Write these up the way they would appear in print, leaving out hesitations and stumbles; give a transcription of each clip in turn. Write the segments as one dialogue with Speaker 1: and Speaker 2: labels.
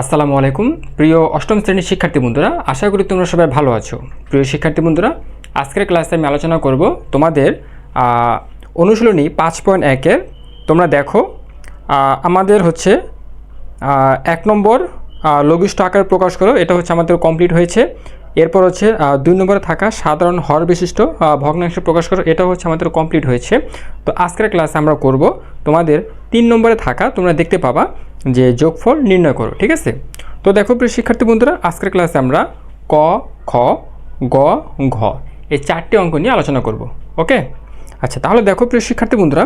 Speaker 1: আসসালামু আলাইকুম প্রিয় অষ্টম শ্রেণীর শিক্ষার্থী বন্ধুরা, আশা করি তোমরা সবাই ভালো আছো। প্রিয় শিক্ষার্থী বন্ধুরা, আজকের ক্লাসে আমি আলোচনা করব তোমাদের অনুশীলনী 5.1-এর। তোমরা দেখো আমাদের হচ্ছে 1 নম্বর লঘিষ্ঠ আকার প্রকাশ করো, এটা হচ্ছে আমাদের কমপ্লিট হয়েছে। এরপর হচ্ছে 2 নম্বরে থাকা সাধারণ হর বিশিষ্ট ভগ্নাংশ প্রকাশ করো, এটা হচ্ছে আমাদের কমপ্লিট হয়েছে। তো আজকের ক্লাসে আমরা করব তোমাদের 3 নম্বরে থাকা, তোমরা দেখতে পাবা যে যোগফল নির্ণয় করো, ঠিক আছে। তো দেখো প্রিয় শিক্ষার্থী বন্ধুরা, আজকের ক্লাসে আমরা ক, খ, গ, ঘ এই 4টি অঙ্ক নিয়ে আলোচনা করব। ওকে, আচ্ছা তাহলে দেখো প্রিয় শিক্ষার্থী বন্ধুরা,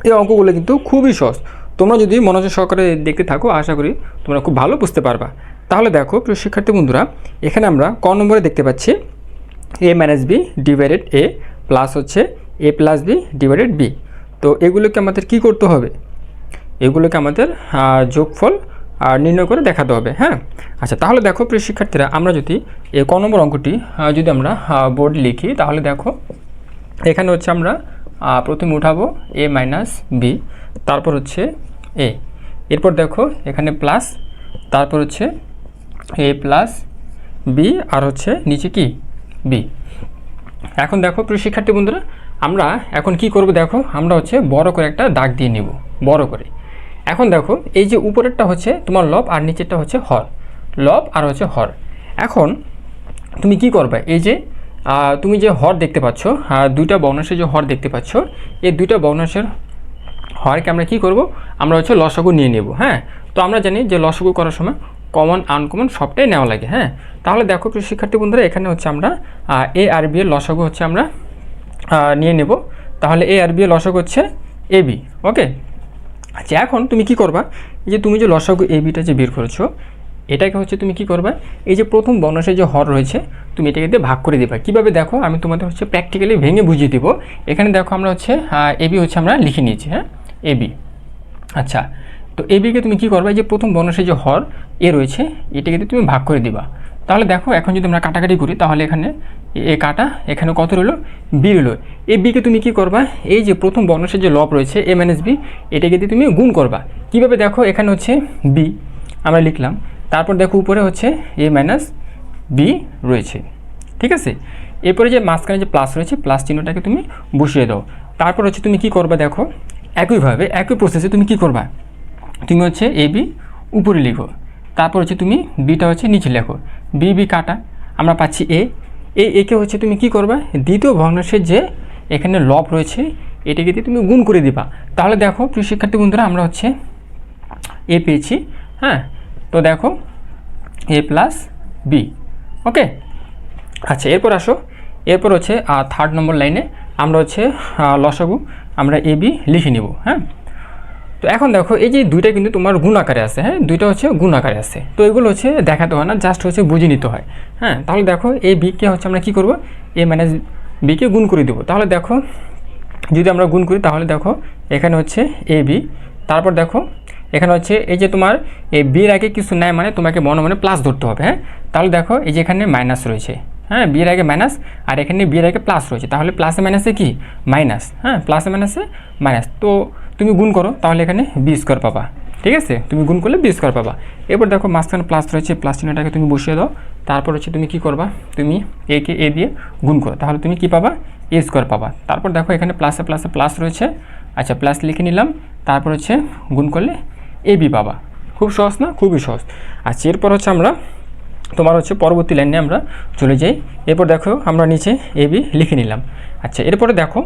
Speaker 1: এই অঙ্কগুলো কিন্তু খুবই সহজ। তোমরা যদি মনোযোগ সহকারে দেখতে থাকো, আশা করি তোমরা খুব ভালো বুঝতে পারবা। তাহলে দেখো প্রিয় শিক্ষার্থী বন্ধুরা, এখানে আমরা ক নম্বরে দেখতে পাচ্ছি a - b divided a plus হচ্ছে a + b ডিভাইডেড b। তো এগুলোকে আমাদের কি করতে হবে? এগুলোকে আমাদের যোগফল নির্ণয় করে দেখাতে হবে। হ্যাঁ, আচ্ছা তাহলে দেখো প্রিয় শিক্ষার্থীরা, আমরা যদি এই ক নম্বর অঙ্কটি যদি আমরা বোর্ডে লিখি, তাহলে দেখো এখানে হচ্ছে আমরা প্রথমে উঠাবো a - b, তারপর হচ্ছে a, এরপর দেখো এখানে প্লাস, তারপর হচ্ছে a + b আর হচ্ছে নিচে কি b। এখন দেখো প্রিয় শিক্ষার্থী বন্ধুরা, আমরা এখন কি করব? দেখো আমরা হচ্ছে বড় করে একটা দাগ দিয়ে নিব, বড় করে। এখন দেখো এই যে উপরেরটা হচ্ছে তোমার লব আর নিচেরটা হচ্ছে হর, লব আর হচ্ছে হর। এখন তুমি কি করবে? এই যে তুমি যে হর দেখতে পাচ্ছ, দুইটা ভগ্নাংশের যে হর দেখতে পাচ্ছ, এই দুইটা ভগ্নাংশের হরকে আমরা কি করব? আমরা হচ্ছে লসাগু নিয়ে নেব। হ্যাঁ, তো আমরা জানি যে লসাগু করার সময় কমন আনকমন সবটাই নেওয়া লাগে। হ্যাঁ, তাহলে দেখো প্রিয় শিক্ষার্থী বন্ধুরা, এখানে হচ্ছে আমরা a আর b এর লসাগু হচ্ছে আমরা নিয়ে নেব। তাহলে a আর b এর লসাগু হচ্ছে ab। ওকে, আচ্ছা এখন তুমি কি করবা? এই যে তুমি যে লসাগু abটা যে বের করেছো, এটাকে হচ্ছে তুমি কি করবা? এই যে প্রথম ভগ্নাংশের যে হর রয়েছে, তুমি এটাকে দিয়ে ভাগ করে দেবা। কিভাবে দেখো, আমি তোমাদের হচ্ছে প্র্যাকটিক্যালি ভেঙে বুঝিয়ে দিব। এখানে দেখো আমরা হচ্ছে ab হচ্ছে আমরা লিখে নিয়েছি। হ্যাঁ, ab। আচ্ছা, তো এবিকে তুমি কি করবা? এই যে প্রথম ভগ্নাংশের যে হর এ রয়েছে, এটাকে তুমি ভাগ করে দিবা। তাহলে দেখো এখন যদি আমরা কাটাকাটি করি, তাহলে এখানে এ কাটা, এখানে কত রইল? বি রইল। এই বিকে তুমি কি করবা? এই যে প্রথম ভগ্নাংশের যে লব রয়েছে a - b, এটাকে দিয়ে তুমি গুণ করবা। কিভাবে? দেখো এখানে হচ্ছে বি আমরা লিখলাম, তারপর দেখো উপরে হচ্ছে a - b রয়েছে, ঠিক আছে। এরপরে যে মাঝখানে যে প্লাস রয়েছে, প্লাস চিহ্নটাকে তুমি বসিয়ে দাও। তারপর হচ্ছে তুমি কি করবা? দেখো একইভাবে একই প্রসেসে তুমি কি করবা? তুমি হচ্ছে ab উপরে লিখো, তারপর হচ্ছে তুমি বিটা হচ্ছে নিচে লেখো, বি কাটা, আমরা পাচ্ছি একে হচ্ছে তুমি কি করবা? দ্বিতীয় ভগ্নাংশের যে এখানে লব রয়েছে, এটাকে দিয়ে তুমি গুণ করে দিবা। তাহলে দেখো প্রিয় শিক্ষার্থী বন্ধুরা, আমরা হচ্ছে এ পেয়েছি। হ্যাঁ, তো দেখো a + b। ওকে, আচ্ছা এরপর আসো, এরপর হচ্ছে 3rd নম্বর লাইনে আমরা হচ্ছে লসাগু আমরা ab লিখে নিব। হ্যাঁ, তো এখন দেখো এই যে দুইটা কিন্তু তোমার গুণ আকারে আছে। হ্যাঁ, দুইটা হচ্ছে গুণ আকারে আছে, তো এগুলো হচ্ছে দেখাতে হয় না, জাস্ট হচ্ছে বুঝে নিতে হয়। হ্যাঁ, তাহলে দেখো এই বিকে হচ্ছে আমরা কি করব? a - b কে গুণ করে দেবো। তাহলে দেখো যদি আমরা গুণ করি, তাহলে দেখো এখানে হচ্ছে ab, তারপর দেখো এখানে হচ্ছে এই যে তোমার এই বির আগে কিছু নেয়, মানে তোমাকে মনে মনে প্লাস ধরতে হবে। হ্যাঁ, তাহলে দেখো এই যে এখানে মাইনাস রয়েছে। হ্যাঁ, বিয়ের আগে মাইনাস, আর এখানে বিয়ের আগে প্লাস রয়েছে, তাহলে প্লাসে মাইনাসে কি মাইনাস। হ্যাঁ, প্লাসে মাইনাসে মাইনাস, তো তুমি গুণ করো, তাহলে এখানে b² পাবা। ঠিক আছে, তুমি গুণ করলে b² পাবা। এরপর দেখো মাঝখানে প্লাস রয়েছে, প্লাস চিহ্নটাকে তুমি বসিয়ে দাও। তারপর হচ্ছে তুমি কি করবা? তুমি একে a দিয়ে গুণ করো, তাহলে তুমি কি পাবা? a² পাবা। তারপর দেখো এখানে প্লাসে প্লাসে প্লাস রয়েছে, আচ্ছা প্লাস লিখে নিলাম, তারপর হচ্ছে গুণ করলে ab পাবা। খুব সহজ না? খুবই সহজ। আচ্ছা এরপর হচ্ছে আমরা তোমার হচ্ছে পরবর্তী লাইনে আমরা চলে যাই। এরপর দেখো আমরা নিচে ab লিখে নিলাম। আচ্ছা এরপরে দেখো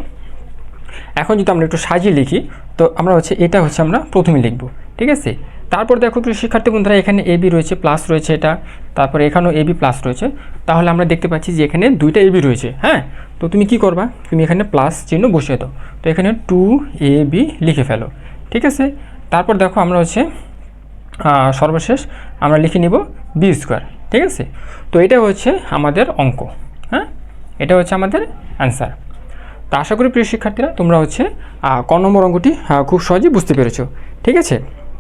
Speaker 1: এখন যদি আমরা একটু সাজিয়ে লিখি, তো আমরা হচ্ছে এটা হচ্ছে আমরা প্রথমে লিখব, ঠিক আছে। তারপর দেখো প্রিয় শিক্ষার্থী বন্ধুরা, এখানে ab রয়েছে, প্লাস রয়েছে এটা, তারপরে এখানেও ab প্লাস রয়েছে, তাহলে আমরা দেখতে পাচ্ছি যে এখানে দুইটা ab রয়েছে। হ্যাঁ, তো তুমি কি করবা? তুমি এখানে প্লাস চিহ্ন বসিয়ে দাও, তো এখানে 2ab লিখে ফেলো, ঠিক আছে। তারপর দেখো আমরা হচ্ছে সর্বশেষ আমরা লিখে নিব b², ঠিক আছে। তো এটা হচ্ছে আমাদের অঙ্ক। হ্যাঁ, এটা হচ্ছে আমাদের অ্যান্সার। তো আশা করি প্রিয় শিক্ষার্থীরা তোমরা হচ্ছে ক নম্বর অঙ্কটি খুব সহজেই বুঝতে পেরেছো, ঠিক আছে।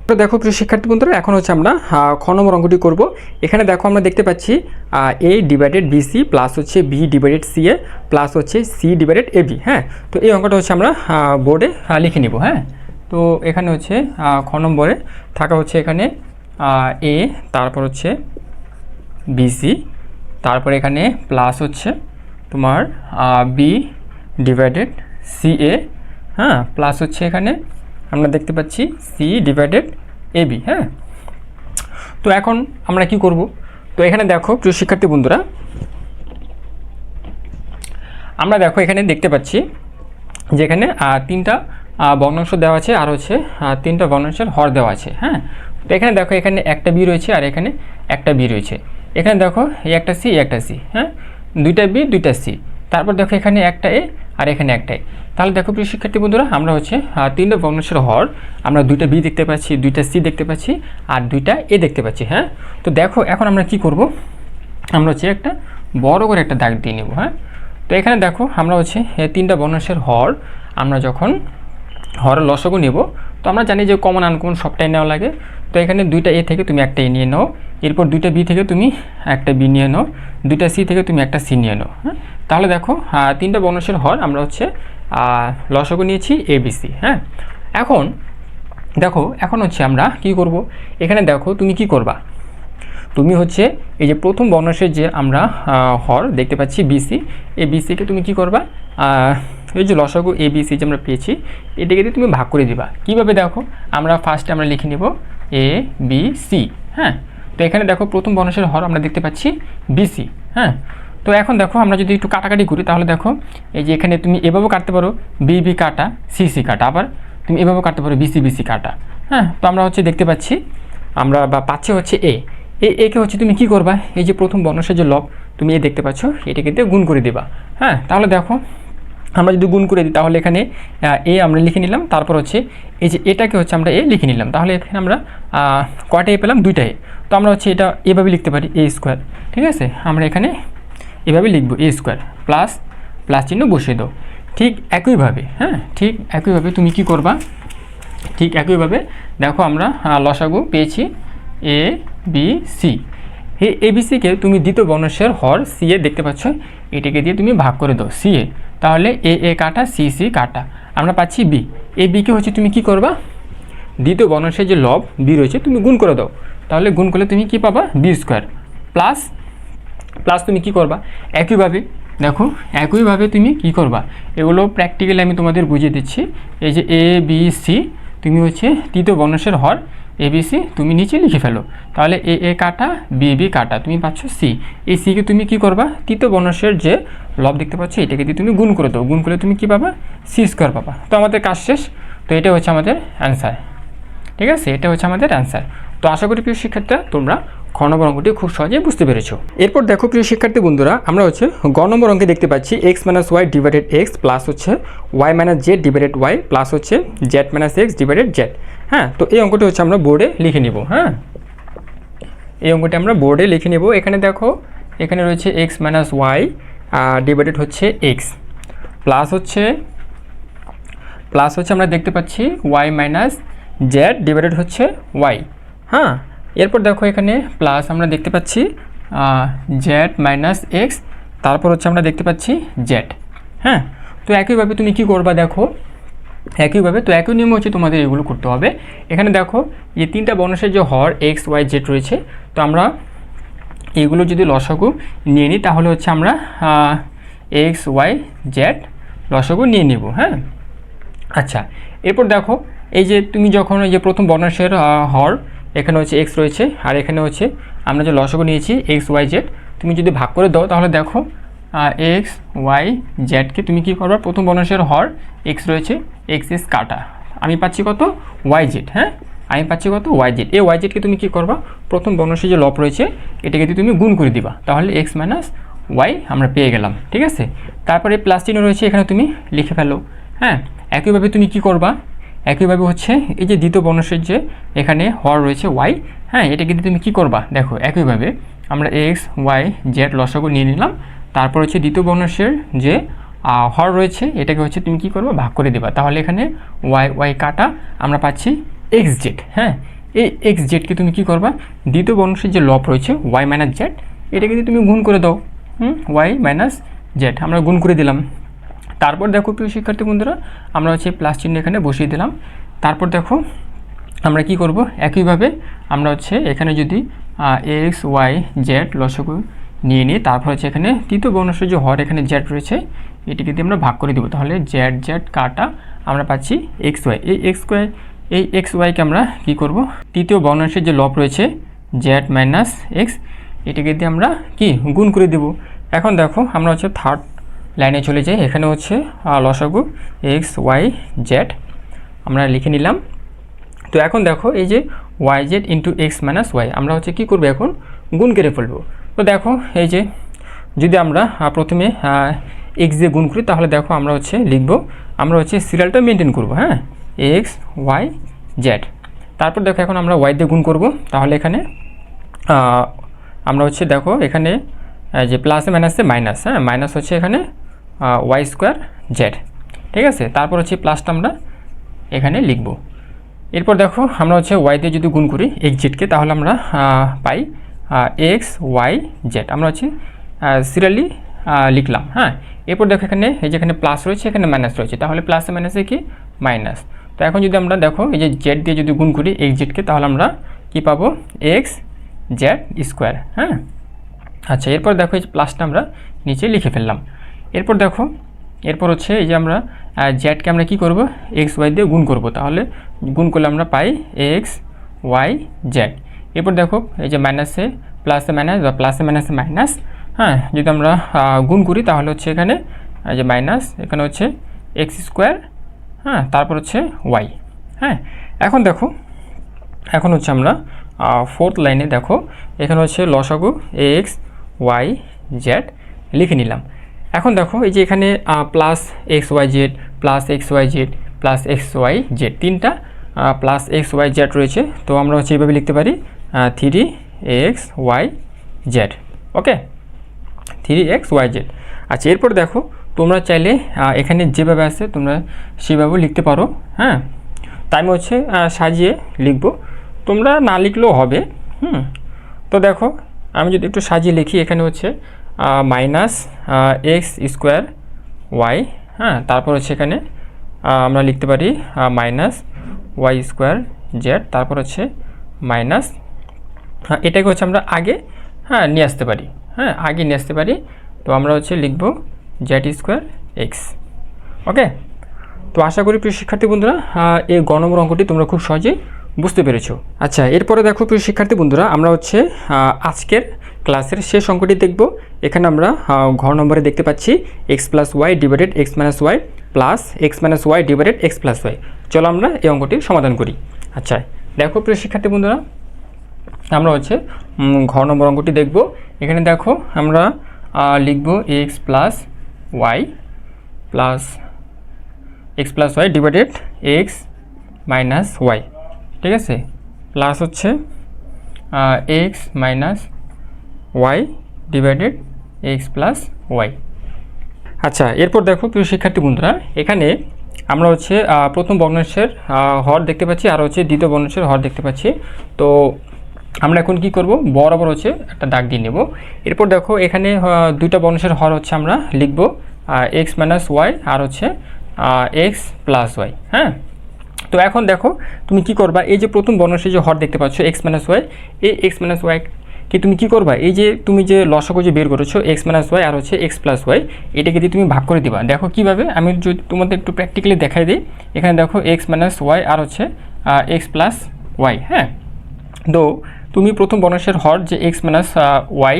Speaker 1: তো দেখো প্রিয় শিক্ষার্থী বন্ধুরা, এখন হচ্ছে আমরা খ নম্বর অঙ্কটি করব। এখানে দেখো আমরা দেখতে পাচ্ছি a/bc প্লাস হচ্ছে b/ca প্লাস হচ্ছে c/ab। হ্যাঁ, তো এই অঙ্কটা হচ্ছে আমরা বোর্ডে লিখে নিব। হ্যাঁ, তো এখানে হচ্ছে খ নম্বরে থাকা হচ্ছে এখানে এ, তারপর হচ্ছে বিসি, তারপর এখানে প্লাস হচ্ছে তোমার বি ডিভাইডেড সি এ, হ্যাঁ, প্লাস হচ্ছে এখানে আমরা দেখতে পাচ্ছি সি ডিভাইডেড এ বি। হ্যাঁ, তো এখন আমরা কি করব? তো এখানে দেখো প্রিয় শিক্ষার্থী বন্ধুরা, আমরা দেখো এখানে দেখতে পাচ্ছি যে এখানে তিনটা ভগ্নাংশ দেওয়া আছে আর হচ্ছে তিনটা ভগ্নাংশের হর দেওয়া আছে। হ্যাঁ, তো এখানে দেখো এখানে একটা বি রয়েছে আর এখানে একটা বি রয়েছে। এখানে দেখো এই একটা সি একটা সি, হ্যাঁ, দুইটা বি দুইটা সি, তারপর দেখো এখানে একটা এ আর এখানে একটা এ। তাহলে দেখো প্রিয় শিক্ষার্থী বন্ধুরা, আমরা হচ্ছে তিনটা ভগ্নাংশের হর আমরা দুইটা বি দেখতে পাচ্ছি, দুইটা সি দেখতে পাচ্ছি আর দুইটা এ দেখতে পাচ্ছি। হ্যাঁ, তো দেখো এখন আমরা কি করব? আমরা হচ্ছে একটা বড় করে একটা দাগ দিয়ে নেব। হ্যাঁ, তো এখানে দেখো আমরা হচ্ছে এই তিনটা ভগ্নাংশের হর আমরা যখন হরের লসাগু নেব, তো আমরা জানি যে কমন আনকমন সবটাই নেওয়া লাগে। তো এখানে দুইটা এ থেকে তুমি একটা এ নিয়ে নাও, এরপর দুইটা বি থেকে তুমি একটা বি নিয়ে নাও, দুইটা সি থেকে তুমি একটা সি নিয়ে নাও। হ্যাঁ, তাহলে দেখো তিনটা ভগ্নাংশের হর আমরা হচ্ছে লসাগু নিয়েছি এ বি সি। হ্যাঁ, এখন দেখো এখন হচ্ছে আমরা কি করব? এখানে দেখো তুমি কি করবা? তুমি হচ্ছে এই যে প্রথম ভগ্নাংশের যে আমরা হর দেখতে পাচ্ছি বিসি, এই বিসিকে তুমি কি করবা? এই যে লসাগু এ বি সি যে আমরা পেয়েছি এটাকে দিয়ে তুমি ভাগ করে দিবা। কীভাবে? দেখো আমরা ফার্স্টে আমরা লিখে নেব এ বি সি। হ্যাঁ, তো এখানে দেখো প্রথম ভগ্নাংশের হর আমরা দেখতে পাচ্ছি বিসি। হ্যাঁ, তো এখন দেখো আমরা যদি একটু কাটাকাটি করি তাহলে দেখো এই যে এখানে তুমি এভাবেও কাটতে পারো বি বি কাটা সি সি কাটা, আবার তুমি এভাবেও কাটতে পারো বিসি বিসি কাটা। হ্যাঁ, তো আমরা হচ্ছে দেখতে পাচ্ছি আমরা বা পাচ্ছি হচ্ছে এ, একে হচ্ছে তুমি কি করবা? এই যে প্রথম ভগ্নাংশের যে লব তুমি এ দেখতে পাচ্ছ এটাকে দিয়ে গুণ করে দেবা। হ্যাঁ, তাহলে দেখো আমরা যদি গুণ করে দিই তাহলে এখানে এ আমরা লিখে নিলাম, তারপর হচ্ছে এই যে এটাকে হচ্ছে আমরা এ লিখে নিলাম, তাহলে এখানে আমরা কয়টা এ পেলাম? দুইটা এ। তো আমরা হচ্ছে এটা এভাবে লিখতে পারি এ স্কোয়ার। ঠিক আছে, আমরা এখানে এভাবে লিখবো এ স্কোয়ার প্লাস প্লাস চিহ্ন বসিয়ে দাও। ঠিক একইভাবে, হ্যাঁ, ঠিক একইভাবে তুমি কি করবা? ঠিক একইভাবে দেখো আমরা লসাগু পেয়েছি এ বি সি। এই এ বি সিকে তুমি দ্বিতীয় ভগ্নাংশের হর সি এ দেখতে পাচ্ছ, এটাকে দিয়ে তুমি ভাগ করে দাও সি এ, তাহলে এ এ কাটা সি সি কাটা আমরা পাচ্ছি বি। এই বিকে হচ্ছে তুমি কি করবা? দ্বিতীয় ভগ্নাংশের যে লব বি রয়েছে তুমি গুণ করে দাও, তাহলে গুণ করলে তুমি কি পাবা? বি স্কোয়ার প্লাস প্লাস তুমি কি করবা? একইভাবে দেখো একইভাবে তুমি কি করবা? এগুলো প্র্যাকটিক্যালি আমি তোমাদের বুঝিয়ে দিচ্ছি। এই যে এ বি সি তুমি হচ্ছে তৃতীয় ভগ্নাংশের হর এবিসি তুমি নিচে লিখে ফেলো, তাহলে এ এ কাটা বি বি কাটা তুমি পাচ্ছ সি। এই সিকে তুমি কি করবা? তৃতীয় ভগ্নাংশের যে লব দেখতে পাচ্ছ এটাকে দিয়ে তুমি গুণ করে দাও, গুণ করলে তুমি কি পাবা? সি স্কোয়ার পাবা। তো আমাদের কাজ শেষ। তো এটা হচ্ছে আমাদের অ্যান্সার। ঠিক আছে, এটা হচ্ছে আমাদের অ্যান্সার। তো আশা করি প্রিয় শিক্ষার্থীরা তোমরা খ নম্বর অঙ্কটি খুব সহজেই বুঝতে পেরেছো। এরপর দেখো প্রিয় শিক্ষার্থী বন্ধুরা, আমরা হচ্ছে গ নম্বর অঙ্কে দেখতে পাচ্ছি x minus y divided x plus হচ্ছে y minus z divided y plus হচ্ছে z minus x divided z. হ্যাঁ, তো এই অঙ্কটি হচ্ছে আমরা বোর্ডে লিখে নেব। হ্যাঁ, এই অঙ্কটি আমরা বোর্ডে লিখে নেব। এখানে দেখো এখানে রয়েছে এক্স মাইনাস ওয়াই ডিভাইডেড হচ্ছে এক্স প্লাস হচ্ছে আমরা দেখতে পাচ্ছি ওয়াই মাইনাস জেড ডিভাইডেড হচ্ছে ওয়াই। হ্যাঁ, এরপর দেখো এখানে প্লাস আমরা দেখতে পাচ্ছি জেড মাইনাস এক্স, তারপর হচ্ছে আমরা দেখতে পাচ্ছি জেড। হ্যাঁ, তো একইভাবে তুমি কি করবা? দেখো একইভাবে তো একই নিয়ম হচ্ছে তোমাদের এগুলো করতে হবে। এখানে দেখো যে তিনটা ভগ্নাংশের যে হর এক্স ওয়াই জেড রয়েছে, তো আমরা এগুলো যদি লসাগু নিয়ে নিই তাহলে হচ্ছে আমরা এক্স ওয়াই জেড লসাগু নিয়ে নেব। হ্যাঁ, আচ্ছা, এরপর দেখো এই যে তুমি যখন এই যে প্রথম ভগ্নাংশের হর এখানে হচ্ছে এক্স রয়েছে আর এখানে হচ্ছে আমরা যে লসাগু নিয়েছি এক্স ওয়াই জেড, তুমি যদি ভাগ করে দাও তাহলে দেখো এক্স ওয়াই জেডকে তুমি কী করবা? প্রথম ভগ্নাংশের হর এক্স রয়েছে এক্স এস কাটা আমি পাচ্ছি কত? Y Z. হ্যাঁ, আমি পাচ্ছি কত? Y Z. এই ওয়াই জেডকে তুমি কী করবা? প্রথম ভগ্নাংশের যে লব রয়েছে এটাকে দিয়ে তুমি গুণ করে দিবা, তাহলে এক্স মাইনাস ওয়াই আমরা পেয়ে গেলাম। ঠিক আছে, তারপরে প্লাস চিহ্ন রয়েছে এখানে তুমি লিখে ফেলো। হ্যাঁ, একইভাবে তুমি কি করবা? একইভাবে হচ্ছে এই যে দ্বিতীয় ভগ্নাংশের যে এখানে হর রয়েছে ওয়াই, হ্যাঁ, এটাকে দিয়ে তুমি কী করবা? দেখো একইভাবে আমরা এক্স ওয়াই জেড লসাগু নিয়ে নিলাম, তারপর হচ্ছে দ্বিতীয় ভগ্নাংশের যে হর রয়েছে এটাকে হচ্ছে তুমি কী করবা? ভাগ করে দেবা, তাহলে এখানে ওয়াই ওয়াই কাটা আমরা পাচ্ছি এক্স জেড। হ্যাঁ, এই এক্স জেডকে তুমি কী করবা? দ্বিতীয় ভগ্নাংশের যে লব রয়েছে ওয়াই মাইনাস জেড এটাকে দিয়ে তুমি গুণ করে দাও। ওয়াই মাইনাস জেড আমরা গুণ করে দিলাম। তারপর দেখো প্রিয় শিক্ষার্থী বন্ধুরা, আমরা হচ্ছে প্লাস চিহ্ন এখানে বসিয়ে দিলাম। তারপর দেখো আমরা কি করব, একইভাবে আমরা হচ্ছে এখানে যদি এক্স ওয়াই জেড লসাগু নিয়ে নিই, তারপর হচ্ছে এখানে তৃতীয় ভগ্নাংশের যে হর এখানে জেড রয়েছে এটিকে দিয়ে আমরা ভাগ করে দেবো। তাহলে জেড জেড কাটা আমরা পাচ্ছি এক্স ওয়াই। এই এক্স ওয়াইকে আমরা কি করব, তৃতীয় ভগ্নাংশের যে লব রয়েছে জেড মাইনাস এক্স এটিকে দিয়ে আমরা কি গুণ করে দেব। এখন দেখো আমরা হচ্ছে থার্ড লাইনে চলে যাই। এখানে হচ্ছে লসাগু এক্স ওয়াই জেড আমরা লিখে নিলাম। তো এখন দেখো এই যে Y Z into X minus Y আমরা হচ্ছে কী করবো, এখন গুণ করে ফেলবো। তো দেখো এই যে যদি আমরা প্রথমে এক্স দিয়ে গুণ করি, তাহলে দেখো আমরা হচ্ছে লিখবো, আমরা হচ্ছে সিরিয়ালটা মেনটেন করবো, হ্যাঁ, এক্স ওয়াই জেড। তারপর দেখো এখন আমরা ওয়াই দিয়ে গুণ করব, তাহলে এখানে আমরা হচ্ছে দেখো এখানে যে প্লাসে মাইনাসে মাইনাস, হ্যাঁ, মাইনাস হচ্ছে এখানে ওয়াই স্কোয়ার জেড, ঠিক আছে। তারপর হচ্ছে প্লাসটা আমরা এখানে লিখব। এরপর দেখো আমরা হচ্ছে ওয়াই দিয়ে যদি গুণ করি এক্স জেডকে, তাহলে আমরা পাই এক্স ওয়াই জেড। আমরা হচ্ছে সিরিয়ালি লিখলাম, হ্যাঁ। এরপর দেখো এখানে এই যে এখানে প্লাস রয়েছে, এখানে মাইনাস রয়েছে, তাহলে প্লাসে মাইনাসে কি মাইনাস। তো এখন যদি আমরা দেখো এই যে জেড দিয়ে যদি গুণ করি এক্স জেডকে, তাহলে আমরা কি পাবো, এক্স জেড স্কোয়ার, হ্যাঁ। আচ্ছা, এরপর দেখো এই যে প্লাসটা আমরা নিচে লিখে ফেললাম। এরপর দেখো এরপর হচ্ছে এই যে আমরা জেডকে আমরা কি করব, এক্স ওয়াই দিয়ে গুণ করব, তাহলে গুণ করলে আমরা পাই এক্স ওয়াই জেড। এরপর দেখো এই যে মাইনাসে প্লাসে মাইনাস বা প্লাসে মাইনাসে মাইনাস, হ্যাঁ, যদি আমরা গুণ করি তাহলে হচ্ছে এখানে এই যে মাইনাস, এখানে হচ্ছে এক্স স্কোয়ার, হ্যাঁ, তারপর হচ্ছে ওয়াই, হ্যাঁ। এখন দেখো এখন হচ্ছে আমরা ফোর্থ লাইনে দেখো এখানে হচ্ছে লসাগু এক্স ওয়াই জেড লিখে নিলাম। এখন দেখো এই যে এখানে plus X Y Z plus X Y Z plus X Y Z, তিনটা প্লাস এক্স ওয়াই জেড রয়েছে। তো আমরা হচ্ছে এইভাবে লিখতে পারি 3xy জেড, ওকে, 3xy জেড। আচ্ছা, এরপর দেখো তোমরা চাইলে এখানে যেভাবে আছে তোমরা সেভাবেও লিখতে পারো, হ্যাঁ। তাই আমি হচ্ছে সাজিয়ে লিখব, তোমরা না লিখলেও হবে। তো দেখো আমি যদি একটু সাজিয়ে লিখি, এখানে হচ্ছে মাইনাস এক্স স্কোয়ার ওয়াই, হ্যাঁ, তারপর হচ্ছে এখানে আমরা লিখতে পারি মাইনাস ওয়াই স্কোয়ার জেড, তারপর হচ্ছে মাইনাস, এটাকে হচ্ছে আমরা আগে নিয়ে আসতে পারি, হ্যাঁ, আগে নিয়ে আসতে পারি। তো আমরা হচ্ছে লিখব জেড স্কোয়ার এক্স, ওকে। তো আশা করি প্রিয় শিক্ষার্থী বন্ধুরা এই গ নম্বর অঙ্কটি তোমরা খুব সহজেই বুঝতে পেরেছো। আচ্ছা, এরপরে দেখো প্রিয় শিক্ষার্থী বন্ধুরা আমরা হচ্ছে আজকের ক্লাসের শেষ অঙ্কটি দেখব। এখানে আমরা ঘ নম্বরে দেখতে পাচ্ছি x plus y divided x minus y plus x minus y divided x plus y. চলো আমরা এই অঙ্কটির সমাধান করি। আচ্ছা, দেখো প্রিয় শিক্ষার্থী বন্ধুরা আমরা হচ্ছে ঘ নম্বর অঙ্কটি দেখব। এখানে দেখো আমরা লিখব x plus y divided x minus y, ঠিক আছে, প্লাস হচ্ছে x minus y divided x plus y. আচ্ছা, এরপর দেখো প্রিয় শিক্ষার্থী বন্ধুরা এখানে আমরা হচ্ছে প্রথম ভগ্নাংশের হর দেখতে পাচ্ছি আর হচ্ছে দ্বিতীয় ভগ্নাংশের হর দেখতে পাচ্ছি। তো আমরা এখন কি করব, বরাবর হচ্ছে একটা দাগ দিয়ে নেব। এরপর দেখো এখানে দুইটা ভগ্নাংশের হর হচ্ছে আমরা লিখব এক্স মাইনাস ওয়াই আর হচ্ছে এক্স প্লাস ওয়াই, হ্যাঁ। তো এখন দেখো তুমি কি করবা, এই যে প্রথম ভগ্নাংশের যে হর দেখতে পাচ্ছ এক্স মাইনাস ওয়াই, এই এক্স মাইনাস ওয়াই কি তুমি কি করবা, এই যে তুমি যে লসাগু যে বের করেছো এক্স মাইনাস ওয়াই আর হচ্ছে এক্স প্লাস ওয়াই, এটাকে দিয়ে তুমি ভাগ করে দিবা। দেখো কিভাবে, আমি যদি তোমাদের একটু প্র্যাকটিক্যালি দেখাই দিই। এখানে দেখো এক্স মাইনাস ওয়াই আর হচ্ছে এক্স প্লাস ওয়াই, হ্যাঁ। তো তুমি প্রথম ভগ্নাংশের হর যে এক্স মাইনাস ওয়াই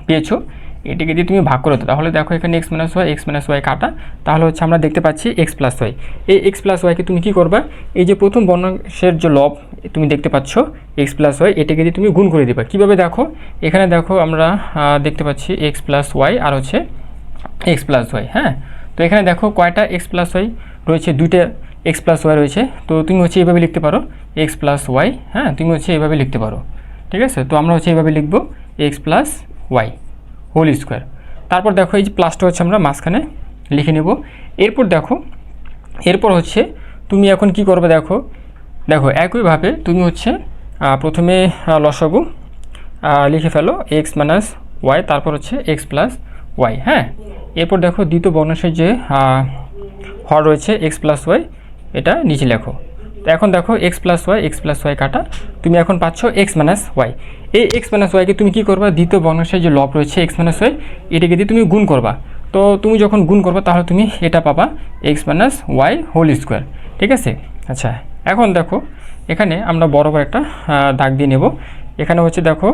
Speaker 1: পেয়েছো, এটাকে দিয়ে তুমি ভাগ করে দাও। তাহলে দেখো এখানে এক্স মাইনাস ওয়াই কাটা, তাহলে হচ্ছে আমরা দেখতে পাচ্ছি এক্স প্লাস ওয়াই। এই এক্স প্লাস ওয়াইকে তুমি কী করবা, এই যে প্রথম ভগ্নাংশের যে লব তুমি দেখতে পাচ্ছ এক্স প্লাস ওয়াই, এটাকে দিয়ে তুমি গুণ করে দিবা। কীভাবে দেখো, এখানে দেখো আমরা দেখতে পাচ্ছি এক্স প্লাস ওয়াই আর হচ্ছে এক্স প্লাস ওয়াই, হ্যাঁ। তো এখানে দেখো কয়টা এক্স প্লাস ওয়াই রয়েছে, দুইটা এক্স প্লাস ওয়াই রয়েছে। তো তুমি হচ্ছে এইভাবে লিখতে পারো এক্স প্লাস ওয়াই, হ্যাঁ, তুমি হচ্ছে এইভাবে লিখতে পারো, ঠিক আছে। তো আমরা হচ্ছে এইভাবে লিখবো x plus y whole square. তারপর দেখো এই যে প্লাসটা হচ্ছে আমরা মাঝখানে লিখে নেব। এরপর হচ্ছে তুমি এখন কি করবে, দেখো একইভাবে তুমি হচ্ছে প্রথমে লসাগু লিখে ফেলো এক্স মাইনাস ওয়াই, তারপর হচ্ছে এক্স প্লাস ওয়াই, হ্যাঁ। এরপর দেখো দ্বিতীয় ভগ্নাংশের যে হর রয়েছে এক্স প্লাস ওয়াই, এটা নিচে লেখো। তো এখন দেখো এক্স প্লাস ওয়াই কাটা, তুমি এখন পাচ্ছ এক্স মাইনাস ওয়াই। এই এক্স মাইনাস ওয়াইকে তুমি কী করবা, দ্বিতীয় ভগ্নাংশের যে লব রয়েছে এক্স মাইনাস ওয়াই, এটাকে দিয়ে তুমি গুণ করবা। তো তুমি যখন গুণ করবা তাহলে তুমি এটা পাবা x minus y whole square. ঠিক আছে, আচ্ছা এখন দেখো এখানে আমরা বরাবর একটা দাগ দিয়ে নেব। এখানে হচ্ছে দেখো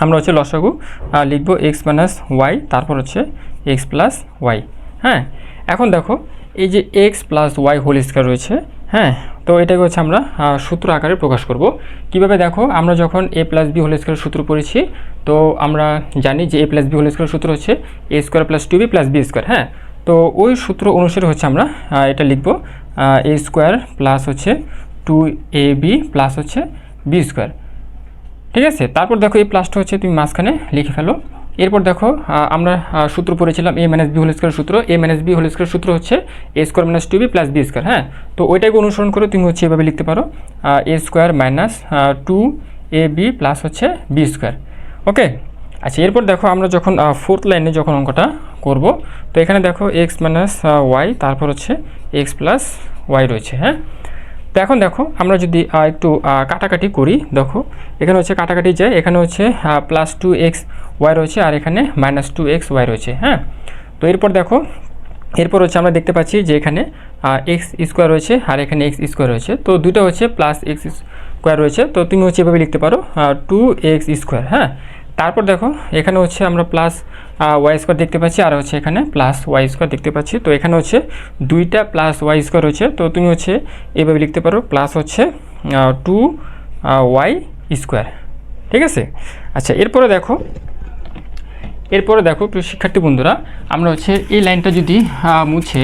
Speaker 1: আমরা হচ্ছে লসাগু লিখব এক্স মাইনাস ওয়াই, তারপর হচ্ছে এক্স প্লাস ওয়াই। হ্যাঁ, এখন দেখো এই যে x plus y whole square রয়েছে, হ্যাঁ, তো এটাকে হচ্ছে আমরা সূত্র আকারে প্রকাশ করব। কিভাবে দেখো, আমরা যখন এ প্লাস বি হোল স্কোয়ারের সূত্র পড়েছি, তো আমরা জানি যে এ প্লাস বি হোল স্কোয়ারের সূত্র হচ্ছে a square plus two b plus b square. হ্যাঁ, তো ওই সূত্র অনুসারে হচ্ছে আমরা এটা লিখব এ স্কোয়ার প্লাস হচ্ছে টু এ বি প্লাস হচ্ছে বি স্কোয়ার। ঠিক আছে, তারপর দেখো এই প্লাসটা হচ্ছে তুমি মাঝখানে লিখে ফেলো। এরপর দেখো আমরা সূত্র পড়েছিলাম a minus b whole square সূত্র। A minus b whole square সূত্র হচ্ছে a square minus two b plus b square. হ্যাঁ, তো ওইটাকে অনুসরণ করে তুমি হচ্ছে এভাবে লিখতে পারো এ square minus two a b plus হচ্ছে বি স্কোয়ার। ওকে, আচ্ছা এরপর দেখো আমরা যখন ফোর্থ লাইনে যখন অঙ্কটা করব, তো এখানে দেখো এক্স মাইনাস ওয়াই, তারপর হচ্ছে এক্স প্লাস ওয়াই রয়েছে। হ্যাঁ, তো এখন দেখো আমরা যদি একটু কাটাকাটি করি, দেখো এখানে হচ্ছে কাটাকাটি যায়, এখানে হচ্ছে প্লাস টু এক্স ওয়াই রয়েছে আর এখানে মাইনাস টু এক্স ওয়াই রয়েছে। হ্যাঁ, তো এরপর দেখো এরপর হচ্ছে আমরা দেখতে পাচ্ছি যে এখানে এক্স স্কোয়ার রয়েছে আর এখানে এক্স স্কোয়ার রয়েছে, তো দুটো হচ্ছে প্লাস এক্স স্কোয়ার রয়েছে, তো তুমি হচ্ছে এভাবে লিখতে পারো টু এক্স স্কোয়ার। হ্যাঁ, তারপর দেখো এখানে হচ্ছে আমরা প্লাস ওয়াই স্কোয়ার দেখতে পাচ্ছি আর হচ্ছে এখানে প্লাস ওয়াই স্কোয়ার দেখতে পাচ্ছি, তো এখানে হচ্ছে দুইটা প্লাস ওয়াই স্কোয়ার রয়েছে, তো তুমি হচ্ছে এভাবে লিখতে পারো প্লাস হচ্ছে টু ওয়াই স্কোয়ার। ঠিক আছে, আচ্ছা এরপরে দেখো প্রিয় শিক্ষার্থী বন্ধুরা, আমরা হচ্ছে এই লাইনটা যদি মুছে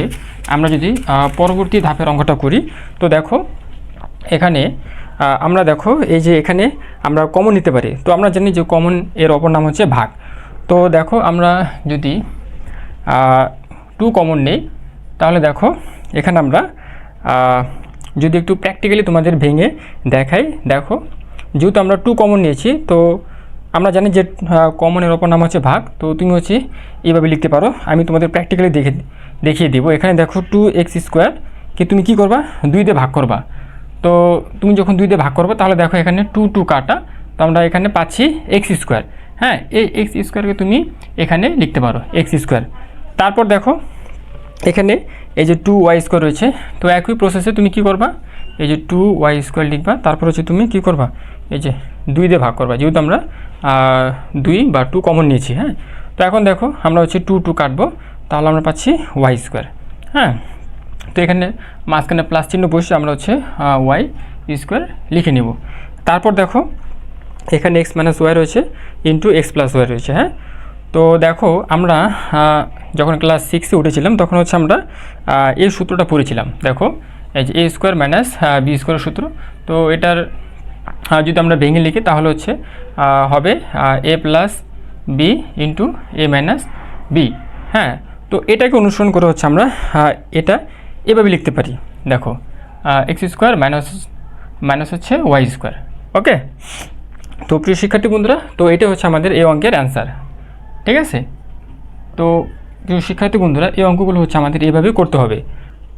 Speaker 1: আমরা যদি পরবর্তী ধাপের অঙ্কটা করি, তো দেখো এখানে আমরা দেখো এই যে এখানে আমরা কমন নিতে পারি, তো আমরা জানি যে কমন এর অপর নাম হচ্ছে ভাগ। তো দেখো আমরা যদি টু কমন নেই, তাহলে দেখো এখানে আমরা যদি একটু প্র্যাকটিক্যালি তোমাদের ভেঙে দেখাই, দেখো যেহেতু আমরা টু কমন নিয়েছি, তো আমরা জানি যে কমনের অপর নাম হচ্ছে ভাগ, তো তুমি হচ্ছে এইভাবে লিখতে পারো। আমি তোমাদের প্র্যাকটিক্যালি দেখিয়ে দিব। এখানে দেখো টু এক্স স্কোয়ারকে তুমি কী করবা, 2 দিয়ে ভাগ করবা। তো তুমি যখন 2 দিয়ে ভাগ করবে তাহলে দেখো এখানে টু টু কাটা, তো আমরা এখানে পাচ্ছি এক্স স্কোয়ার। হ্যাঁ, এই এক্স স্কোয়ারকে তুমি এখানে লিখতে পারো এক্স স্কোয়ার। তারপর দেখো এখানে এই যে টু ওয়াই স্কোয়ার রয়েছে, তো একই প্রসেসে তুমি কি করবা, এই যে টু ওয়াই স্কোয়ার লিখবা, তারপর হচ্ছে তুমি কি করবা, এই যে 2 দিয়ে ভাগ করবা, যেহেতু আমরা 2 বা 2 কমন নিয়েছি। হ্যাঁ, তো এখন দেখো আমরা হচ্ছে টু টু কাটবো, তাহলে আমরা পাচ্ছি ওয়াই স্কোয়ার। হ্যাঁ, তো এখানে মাঝখানে প্লাস চিহ্ন বসে আমরা হচ্ছে ওয়াই স্কোয়ার লিখে নিব। তারপর দেখো এখানে এক্স মাইনাস ওয়াই রয়েছে ইন্টু এক্স প্লাস ওয়াই রয়েছে। হ্যাঁ, তো দেখো আমরা যখন ক্লাস 6-এ উঠেছিলাম তখন হচ্ছে আমরা এই সূত্রটা পড়েছিলাম। দেখো এই যে এ স্কোয়ার মাইনাস বি স্কোয়ারের সূত্র, তো এটার যদি আমরা ভেঙে লিখি তাহলে হচ্ছে হবে এ প্লাস বি ইন্টু এ মাইনাস বি। হ্যাঁ, তো এটাকে অনুসরণ করে হচ্ছে আমরা এটা এভাবে লিখতে পারি, দেখো এক্স স্কোয়ার মাইনাস হচ্ছে ওয়াই স্কোয়ার। ওকে, তো প্রিয় শিক্ষার্থী বন্ধুরা, তো এটা হচ্ছে আমাদের এই অঙ্কের অ্যান্সার। ঠিক আছে, তো প্রিয় শিক্ষার্থী বন্ধুরা এই অঙ্কগুলো হচ্ছে আমাদের এইভাবেই করতে হবে।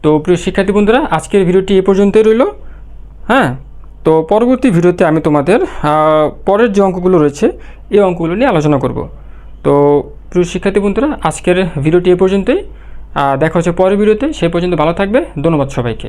Speaker 1: তো প্রিয় শিক্ষার্থী বন্ধুরা আজকের ভিডিওটি এ পর্যন্তই রইল। হ্যাঁ, তো পরবর্তী ভিডিওতে আমি তোমাদের পরের যে অঙ্কগুলো রয়েছে এই অঙ্কগুলো নিয়ে আলোচনা করব। তো প্রিয় শিক্ষার্থী বন্ধুরা আজকের ভিডিওটি এ পর্যন্তই, দেখা হচ্ছে পরের ভিডিওতে, সেই পর্যন্ত ভালো থাকবে। ধন্যবাদ সবাইকে।